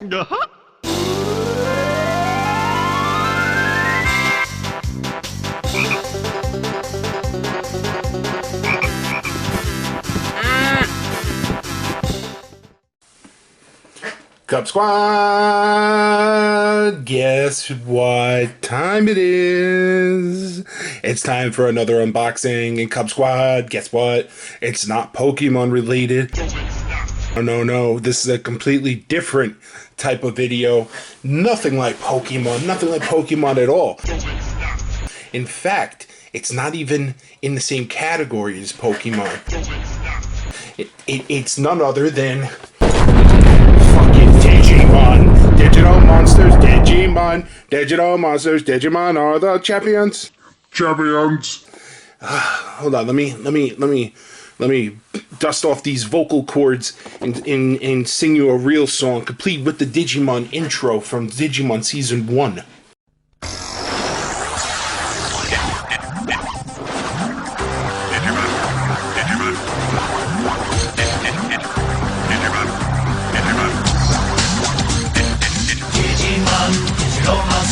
Cubsquad, guess what time it is? It's time for another unboxing, and Cubsquad, guess what? It's not Pokemon related. Oh, no, this is a completely different type of video. Nothing like Pokemon at all. In fact, it's not even in the same category as Pokemon. It's none other than Digimon, digital monsters, digital monsters, Digimon are the champions. Hold on, let me dust off these vocal cords and sing you a real song, complete with the Digimon intro from Digimon Season 1.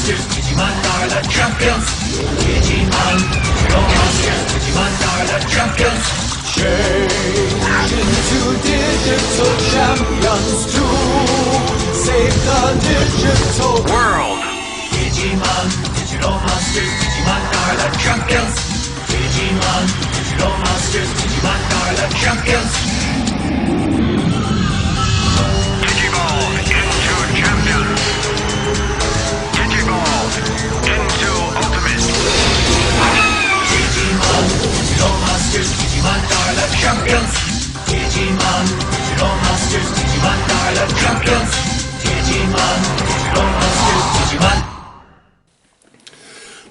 Digimon are the champions. Digimon, digital monsters. Digimon are the champions. Change into digital champions to save the digital world. Digimon, digital monsters. Digimon are the champions. Digimon, digital monsters. Digimon are the champions. Digivolve into champions. Digivolve into ultimate. Digimon, digital monsters, Digimon are the champions. Digimon, digital monsters, Digimon are the champions. Digimon, digital monsters, Digimon.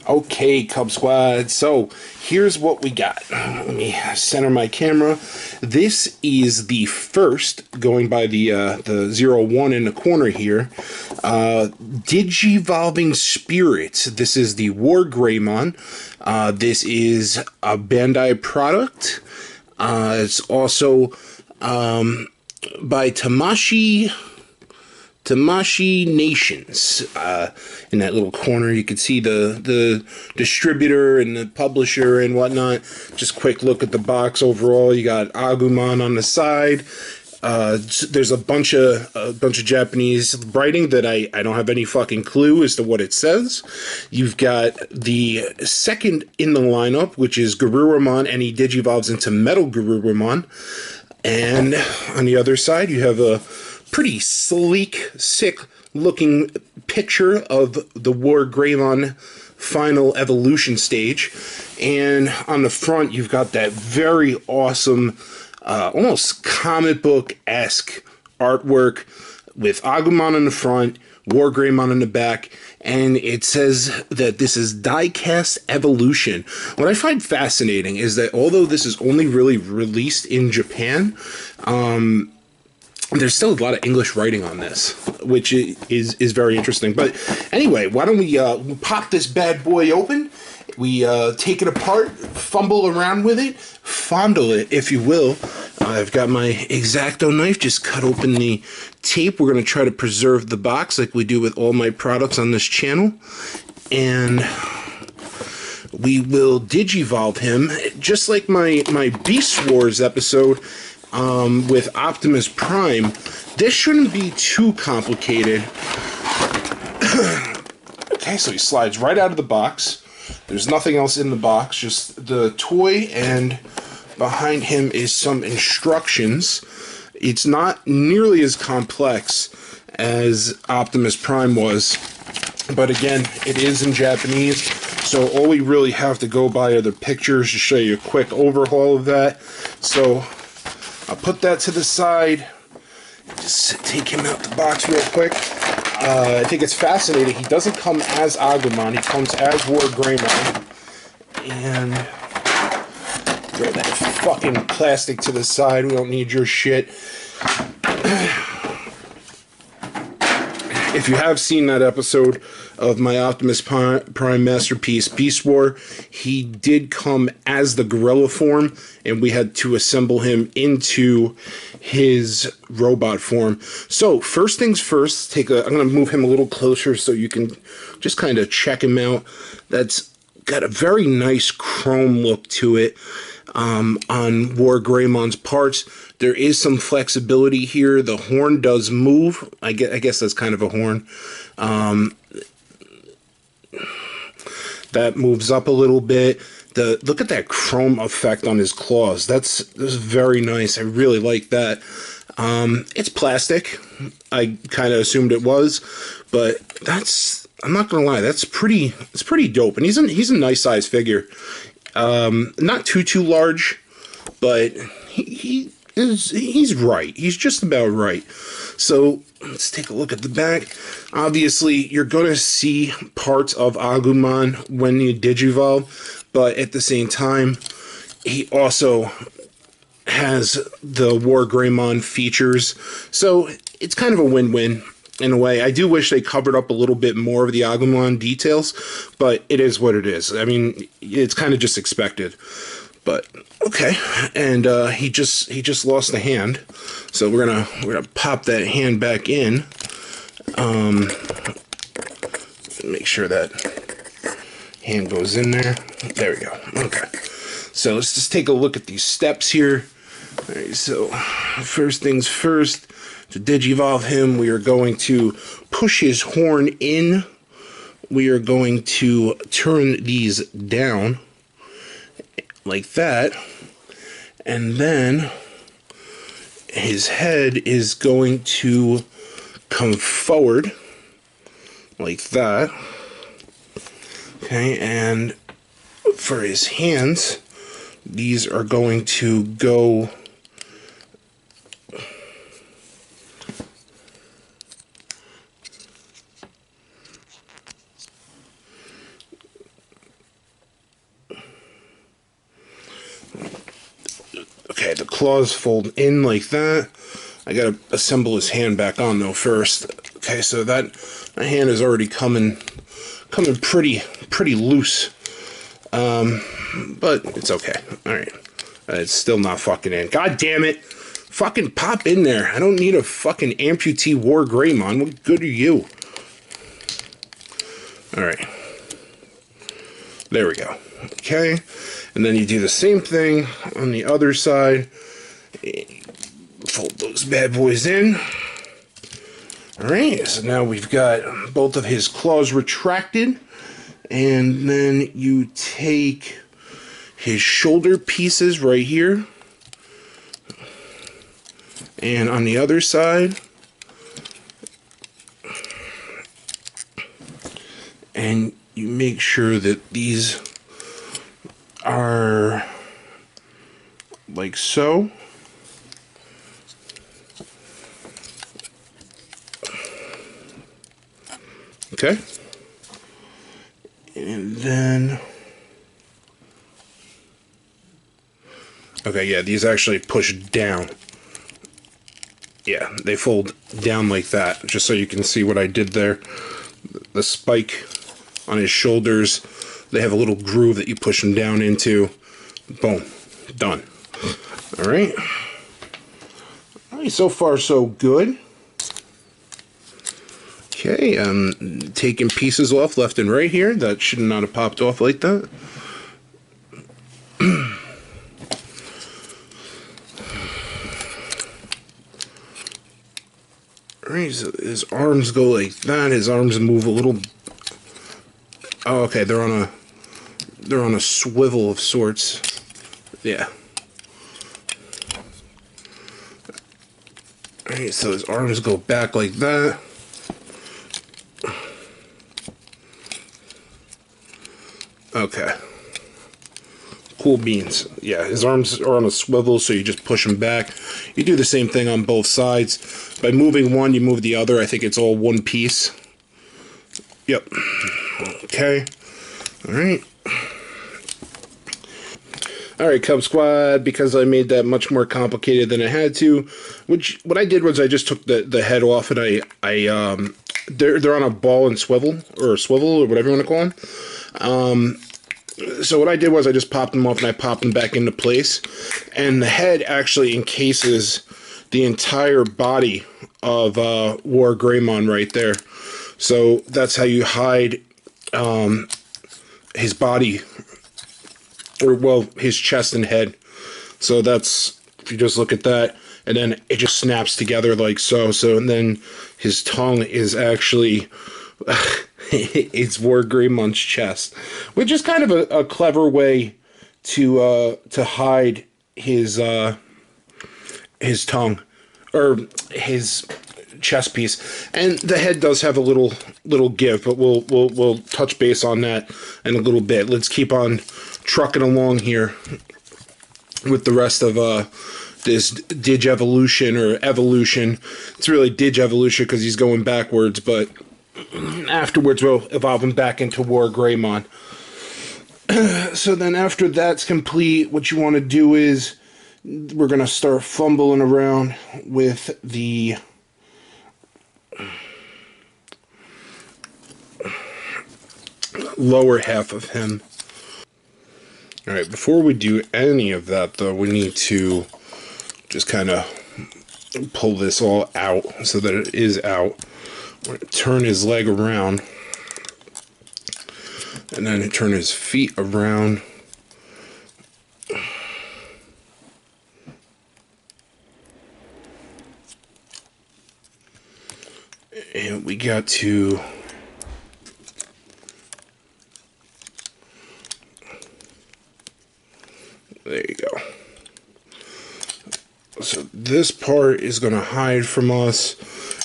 Okay, Cub Squad, so here's what we got. Let me center my camera. This is the first, going by the 01 in the corner here, Digivolving Spirits. This is the Wargreymon. This is a Bandai product. It's also by Tamashii Nations. In that little corner you can see the distributor and the publisher and whatnot. Just quick look at the box overall. You got Agumon on the side. There's a bunch of Japanese writing that I don't have any fucking clue as to what it says. You've got the second in the lineup, which is Garurumon, and he digivolves into Metal Garurumon. And on the other side you have a pretty sleek, sick-looking picture of the Wargreymon final evolution stage. And on the front, you've got that very awesome, almost comic book-esque artwork with Agumon in the front, Wargreymon in the back, and it says that this is DIECAST Evolution. What I find fascinating is that although this is only really released in Japan, there's still a lot of English writing on this, which is very interesting. But anyway, why don't we pop this bad boy open? We take it apart, fumble around with it, fondle it, if you will. I've got my X-Acto knife, just cut open the tape. We're going to try to preserve the box like we do with all my products on this channel. And we will digivolve him, just like my Beast Wars episode with Optimus Prime. This shouldn't be too complicated. Okay, so he slides right out of the box. There's nothing else in the box, just the toy, and behind him is some instructions. It's not nearly as complex as Optimus Prime was, but again, it is in Japanese, so all we really have to go by are the pictures to show you a quick overhaul of that. So I'll put that to the side, just take him out the box real quick. I think it's fascinating. He doesn't come as Agumon, he comes as Wargreymon. And throw that fucking plastic to the side, we don't need your shit. if you have seen that episode of my Optimus Prime masterpiece, Beast War, he did come as the gorilla form, and we had to assemble him into his robot form. So, first things first, I'm going to move him a little closer so you can just kind of check him out. That's got a very nice chrome look to it on Wargreymon's parts. There is some flexibility here. The horn does move. I guess that's kind of a horn. That moves up a little bit. Look at that chrome effect on his claws. That's very nice. I really like that. It's plastic. I kind of assumed it was, but I'm not gonna lie, it's pretty dope. And he's a nice size figure. Not too large, but he's right. He's just about right. So let's take a look at the back. Obviously, you're gonna see parts of Agumon when you digivolve, but at the same time, he also has the Wargreymon features. So it's kind of a win-win in a way. I do wish they covered up a little bit more of the Agumon details, but it is what it is. I mean, it's kind of just expected. But okay, and he just lost the hand, so we're gonna pop that hand back in. Make sure that hand goes in there. There we go. Okay, so let's just take a look at these steps here. All right, so first things first, to digivolve him, we are going to push his horn in. We are going to turn these down like that, and then his head is going to come forward like that. Okay, and for his hands, these are going to go okay, the claws fold in like that. I gotta assemble his hand back on though first. Okay, so that my hand is already coming pretty loose. But it's okay. Alright. It's still not fucking in. God damn it! Fucking pop in there. I don't need a fucking amputee Wargreymon. What good are you? Alright. There we go. Okay. And then you do the same thing on the other side. Fold those bad boys in. Alright, so now we've got both of his claws retracted. And then you take his shoulder pieces right here. And on the other side. And you make sure that these are like so. Okay. And then okay, yeah, these actually push down. Yeah, they fold down like that, just so you can see what I did there. The spike on his shoulders, they have a little groove that you push them down into. Boom. Done. Alright. Alright, so far so good. Okay, I'm taking pieces off left and right here. That should not have popped off like that. Alright, so his arms go like that. His arms move a little. Oh, okay, they're on a swivel of sorts. Yeah. Alright, so his arms go back like that. Okay. Cool beans. Yeah, his arms are on a swivel, so you just push them back. You do the same thing on both sides. By moving one, you move the other. I think it's all one piece. Yep. Okay. Alright. Alright, Cubsquad, because I made that much more complicated than I had to, what I did was I just took the head off and I they're on a ball and swivel, or swivel, or whatever you want to call them. So what I did was I just popped them off and I popped them back into place. And the head actually encases the entire body of Wargreymon right there. So that's how you hide his body, or well, his chest and head. So that's, if you just look at that, and then it just snaps together like so. So, and then his tongue is actually... it's Wargreymon's chest, which is kind of a clever way to hide his tongue, or his chest piece. And the head does have a little give, but we'll touch base on that in a little bit. Let's keep on trucking along here with the rest of this Digivolution, or evolution. It's really Digivolution because he's going backwards, but afterwards we'll evolve him back into Wargreymon. So then after that's complete, what you want to do is we're going to start fumbling around with the lower half of him. Alright, before we do any of that though, we need to just kind of pull this all out so that it is out. We're going to turn his leg around, and then turn his feet around. And we got to... There you go. So this part is going to hide from us,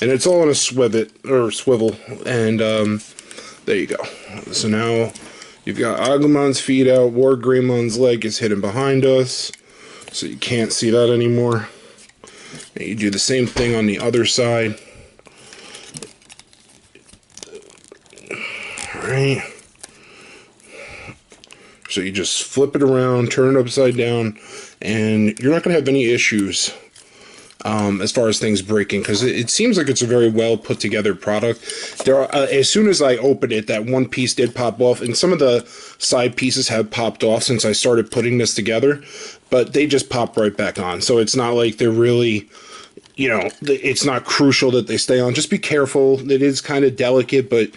and it's all on a swivel, and there you go. So now you've got Agumon's feet out, Wargreymon's leg is hidden behind us, so you can't see that anymore. And you do the same thing on the other side. Alright. So you just flip it around, turn it upside down, and you're not going to have any issues as far as things breaking, because it seems like it's a very well put together product. There are, as soon as I opened it, that one piece did pop off, and some of the side pieces have popped off since I started putting this together, but they just pop right back on. So it's not like they're really, you know, it's not crucial that they stay on. Just be careful. It is kind of delicate, but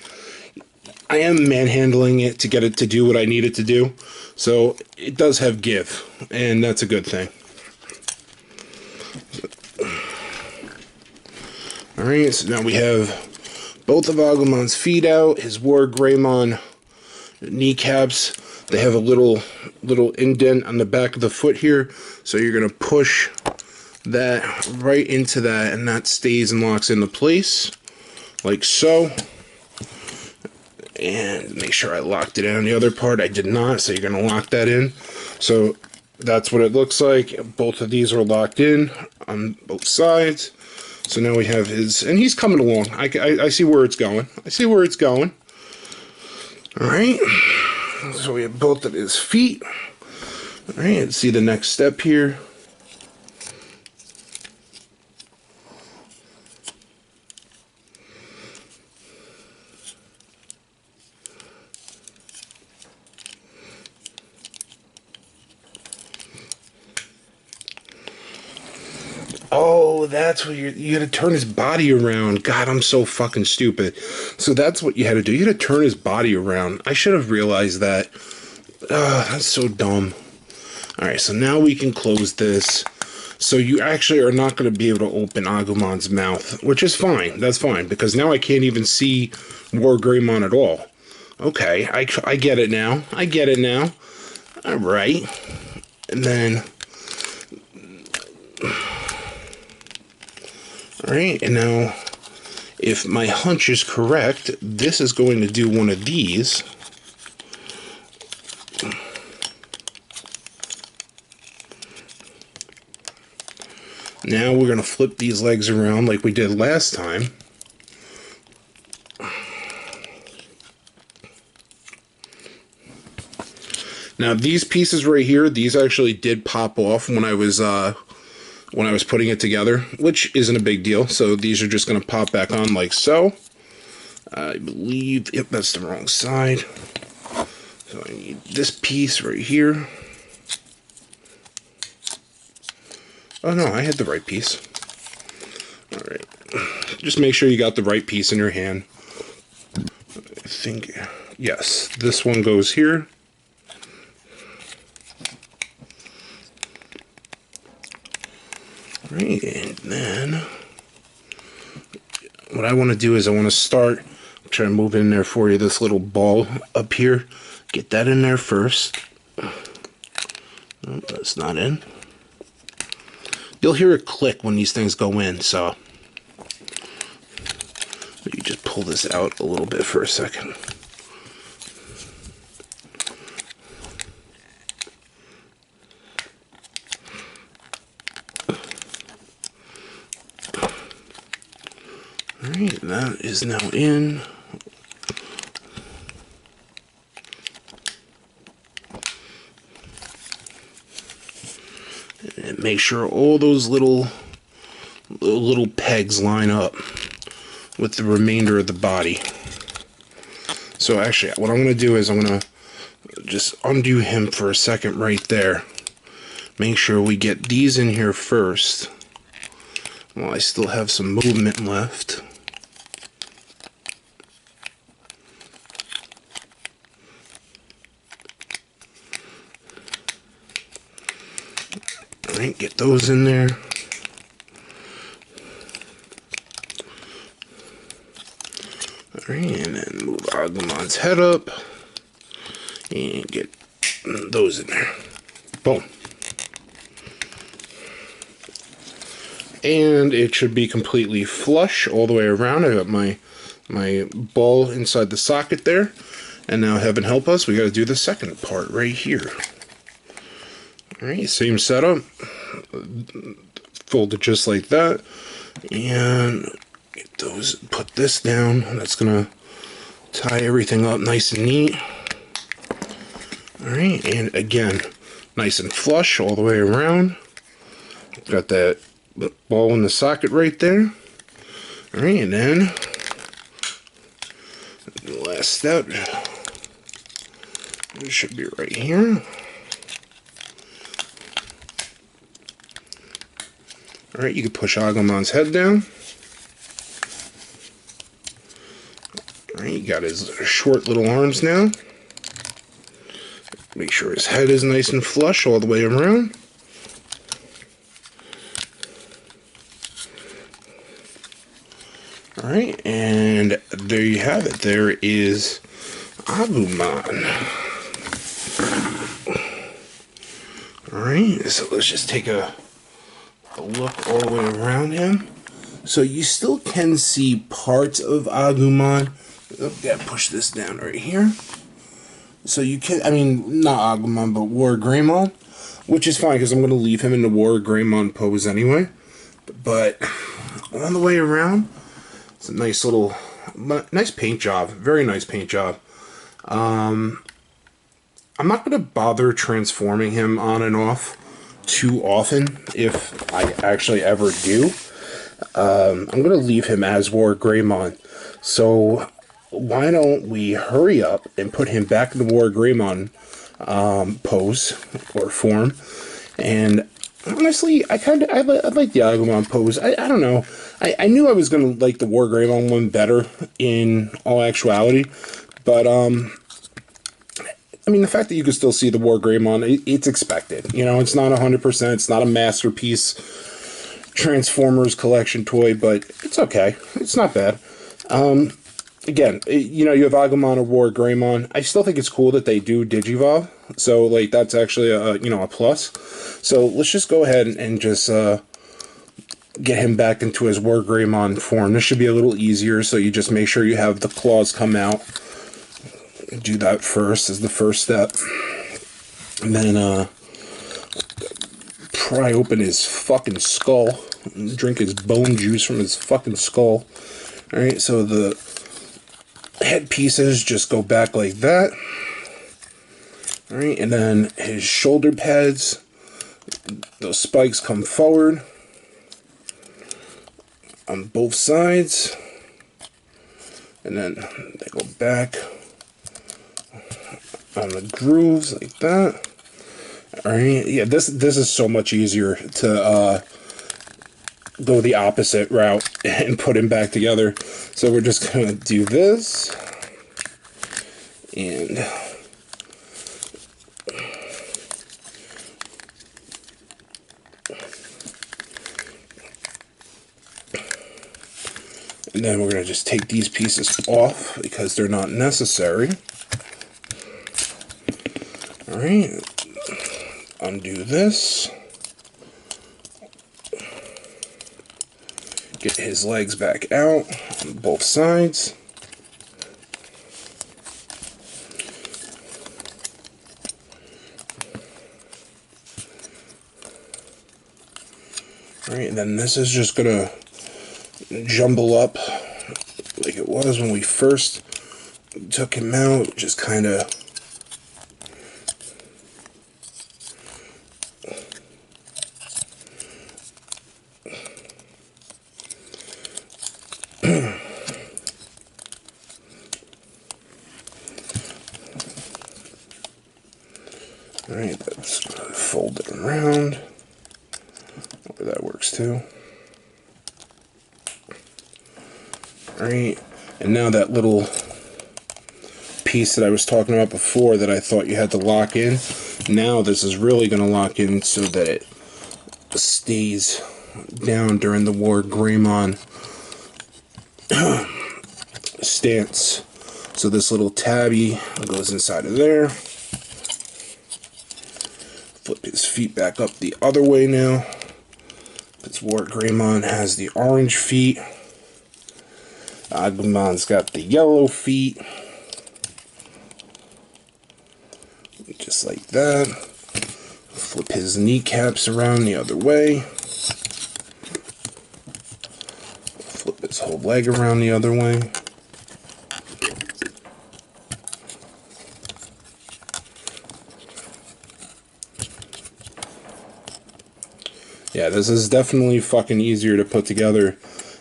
I am manhandling it to get it to do what I need it to do. So it does have give, and that's a good thing. Alright, so now we have both of Agumon's feet out, his Wargreymon kneecaps. They have a little indent on the back of the foot here, so you're going to push that right into that, and that stays and locks into place, like so. And make sure I locked it in on the other part. I did not, so you're going to lock that in. So that's what it looks like. Both of these are locked in on both sides. So now we have his, and he's coming along. I see where it's going. I see where it's going. Alright. So we have both of his feet. Alright, let's see the next step here. Oh, that's what you had to turn his body around. God, I'm so fucking stupid. So that's what you had to do. You had to turn his body around. I should have realized that. That's so dumb. Alright, so now we can close this. So you actually are not going to be able to open Agumon's mouth, which is fine. That's fine, because now I can't even see Wargreymon at all. Okay, I get it now. I get it now. Alright. And then... Alright, and now, if my hunch is correct, this is going to do one of these. Now we're going to flip these legs around like we did last time. Now these pieces right here, these actually did pop off when I was putting it together, which isn't a big deal. So these are just going to pop back on like so. I believe, yep, that's the wrong side. So I need this piece right here. Oh no, I had the right piece. Alright. Just make sure you got the right piece in your hand. I think, yes, this one goes here. Alright, and then what I want to do is I want to start, try to move in there for you, this little ball up here. Get that in there first. No, that's not in. You'll hear a click when these things go in, so you just pull this out a little bit for a second. Alright, that is now in. And make sure all those little pegs line up with the remainder of the body. So actually, what I'm going to do is I'm going to just undo him for a second right there. Make sure we get these in here first, while I still have some movement left. Alright, get those in there. Alright, and then move Agumon's head up. And get those in there. Boom. And it should be completely flush all the way around. I got my ball inside the socket there. And now, heaven help us, we got to do the second part right here. Alright, same setup. Fold it just like that. And get those, put this down. That's going to tie everything up nice and neat. Alright, and again, nice and flush all the way around. Got that ball in the socket right there. Alright, and then the last step, it should be right here. Alright, you can push Agumon's head down. Alright, you got his short little arms now. Make sure his head is nice and flush all the way around. Alright, and there you have it. There is Agumon. Alright, so let's just take a look all the way around him. So you still can see parts of Agumon. Gotta push this down right here. So you can, I mean, not Agumon, but Wargreymon, which is fine because I'm going to leave him in the Wargreymon pose anyway. But on the way around, it's a nice little, nice paint job. Very nice paint job. I'm not going to bother transforming him on and off too often, if I actually ever do. I'm going to leave him as Wargreymon. So why don't we hurry up and put him back in the Wargreymon pose or form. And honestly, I like the Agumon pose. I don't know. I knew I was going to like the Wargreymon one better in all actuality, but I mean, the fact that you can still see the Wargreymon, it's expected. You know, it's not 100%. It's not a masterpiece Transformers collection toy, but it's okay. It's not bad. Again, you know, you have Agumon or Wargreymon. I still think it's cool that they do Digivolve. So, like, that's actually a, you know, a plus. So, let's just go ahead and just get him back into his Wargreymon form. This should be a little easier, so you just make sure you have the claws come out. Do that first as the first step. And then, pry open his fucking skull. Drink his bone juice from his fucking skull. Alright, so the head pieces just go back like that. Alright, and then his shoulder pads, those spikes come forward on both sides. And then they go back on the grooves like that. Alright, yeah, this is so much easier to go the opposite route and put him back together. So we're just gonna do this, and then we're gonna just take these pieces off because they're not necessary. Alright, undo this. Get his legs back out on both sides. Alright, and then this is just gonna jumble up like it was when we first took him out, just kind of alright, that's fold it around. Hopefully that works too. Alright, and now that little piece that I was talking about before that I thought you had to lock in, now this is really going to lock in so that it stays down during the Wargreymon stance. So this little tabby goes inside of there. Flip his feet back up the other way now. This Wargreymon has the orange feet. Agumon's got the yellow feet. Just like that. Flip his kneecaps around the other way. Flip his whole leg around the other way. Yeah, this is definitely fucking easier to put together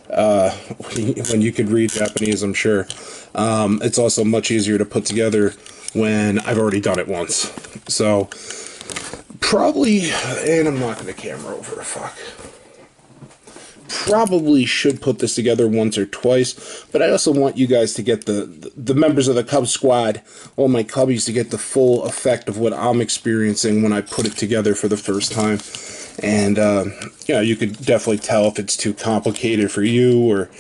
when you could read Japanese, I'm sure. It's also much easier to put together when I've already done it once. So, probably, and I'm knocking the camera over, fuck. Probably should put this together once or twice, but I also want you guys to get the members of the Cubsquad, all my cubbies, to get the full effect of what I'm experiencing when I put it together for the first time. And, you know, you could definitely tell if it's too complicated for you, or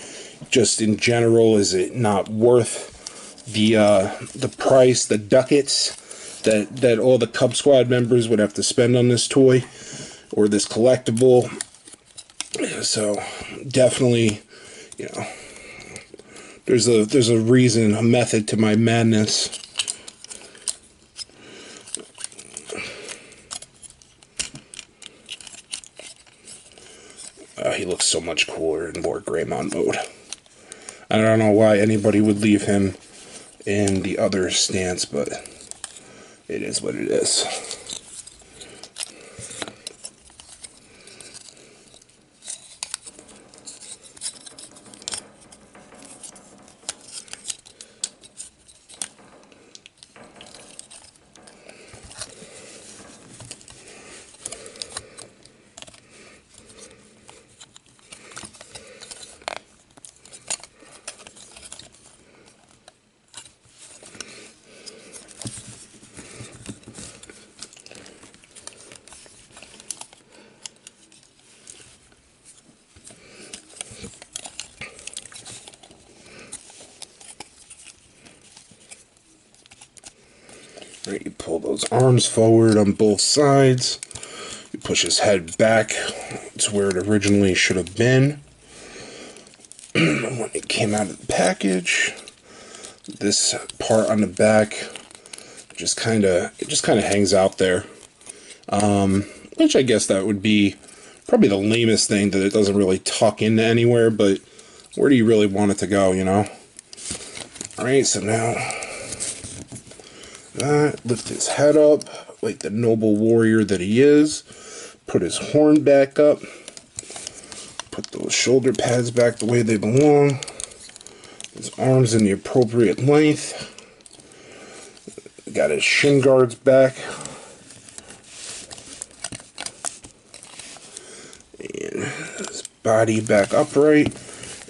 just in general, is it not worth the price, the ducats that all the Cubsquad members would have to spend on this toy, or this collectible. So, definitely, you know, there's a reason, a method to my madness. He looks so much cooler in Wargreymon mode. I don't know why anybody would leave him in the other stance, but it is what it is. Right, you pull those arms forward on both sides. You push his head back to where it originally should have been. When it came out of the package, this part on the back just kind of hangs out there. Which I guess that would be probably the lamest thing, that it doesn't really tuck into anywhere, but where do you really want it to go, you know? Alright, so now lift his head up like the noble warrior that he is. Put his horn back up. Put those shoulder pads back the way they belong. His arms in the appropriate length. Got his shin guards back. And his body back upright.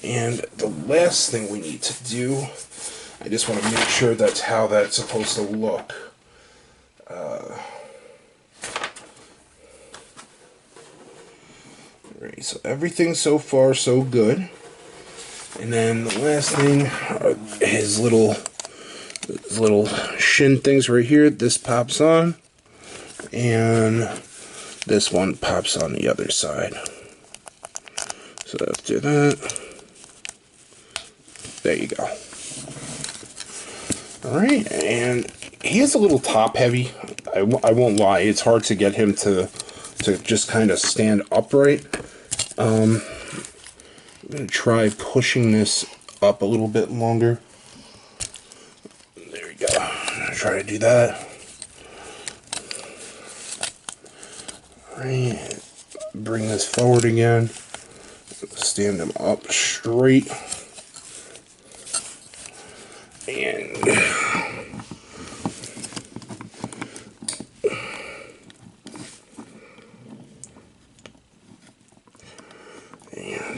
And the last thing we need to do, I just want to make sure that's how that's supposed to look. Alright, so everything so far so good. And then the last thing are his little shin things right here. This pops on, and this one pops on the other side. So after that, there you go. Alright, and he is a little top heavy. I won't lie, it's hard to get him to just kind of stand upright. I'm going to try pushing this up a little bit longer. There we go. I'm going to try to do that. Alright, bring this forward again. Stand him up straight. And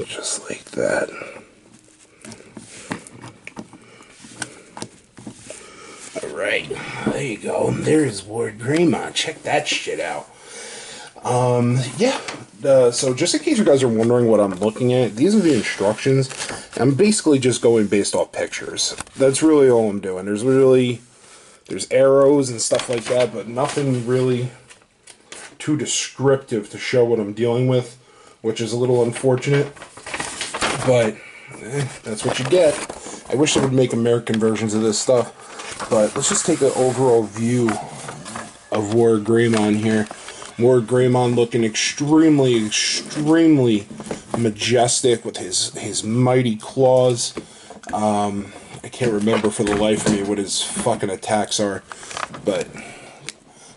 just like that. Alright, there you go. There's Wargreymon. Check that shit out. Yeah. So just in case you guys are wondering what I'm looking at, these are the instructions. I'm basically just going based off pictures. That's really all I'm doing. There's arrows and stuff like that, but nothing really too descriptive to show what I'm dealing with, which is a little unfortunate. But that's what you get. I wish they would make American versions of this stuff. But let's just take an overall view of Wargreymon here. Wargreymon looking extremely, extremely majestic with his mighty claws. I can't remember for the life of me what his fucking attacks are, but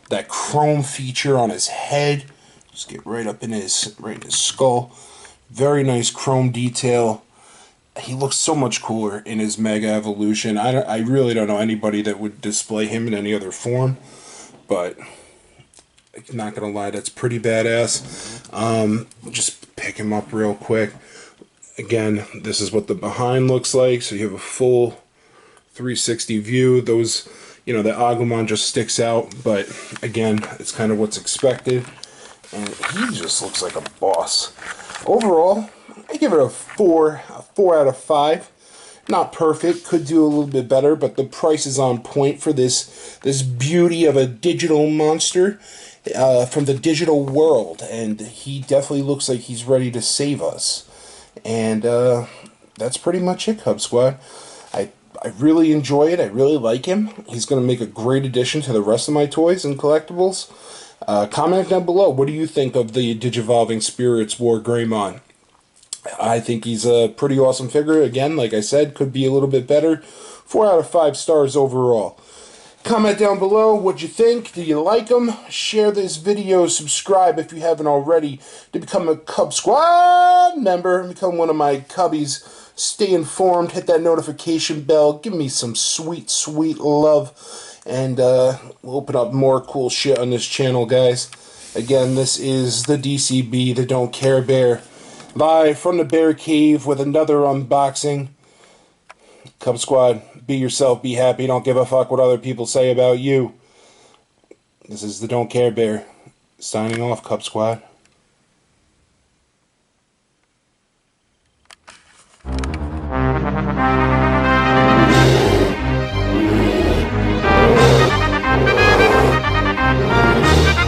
that chrome feature on his head, just get right in his skull. Very nice chrome detail. He looks so much cooler in his Mega Evolution. I really don't know anybody that would display him in any other form, but I'm not gonna lie, that's pretty badass. Just pick him up real quick. Again, this is what the behind looks like, so you have a full 360 view. Those, the Agumon just sticks out, but again, it's kind of what's expected. And he just looks like a boss. Overall, I give it a 4 out of 5. Not perfect, could do a little bit better, but the price is on point for this beauty of a digital monster from the digital world, and he definitely looks like he's ready to save us. And that's pretty much it, Cubsquad. I really enjoy it. I really like him. He's going to make a great addition to the rest of my toys and collectibles. Comment down below. What do you think of the Digivolving Spirits Wargreymon? I think he's a pretty awesome figure. Again, like I said, could be a little bit better. 4 out of 5 stars overall. Comment down below what you think. Do you like him? Share this video. Subscribe if you haven't already to become a Cubsquad member and become one of my cubbies. Stay informed. Hit that notification bell. Give me some sweet, sweet love. And we'll open up more cool shit on this channel, guys. Again, this is the DCB, the Don't Care Bear. Live from the Bear Cave with another unboxing. Cubsquad, be yourself, be happy, don't give a fuck what other people say about you. This is the Don't Care Bear. Signing off, Cubsquad.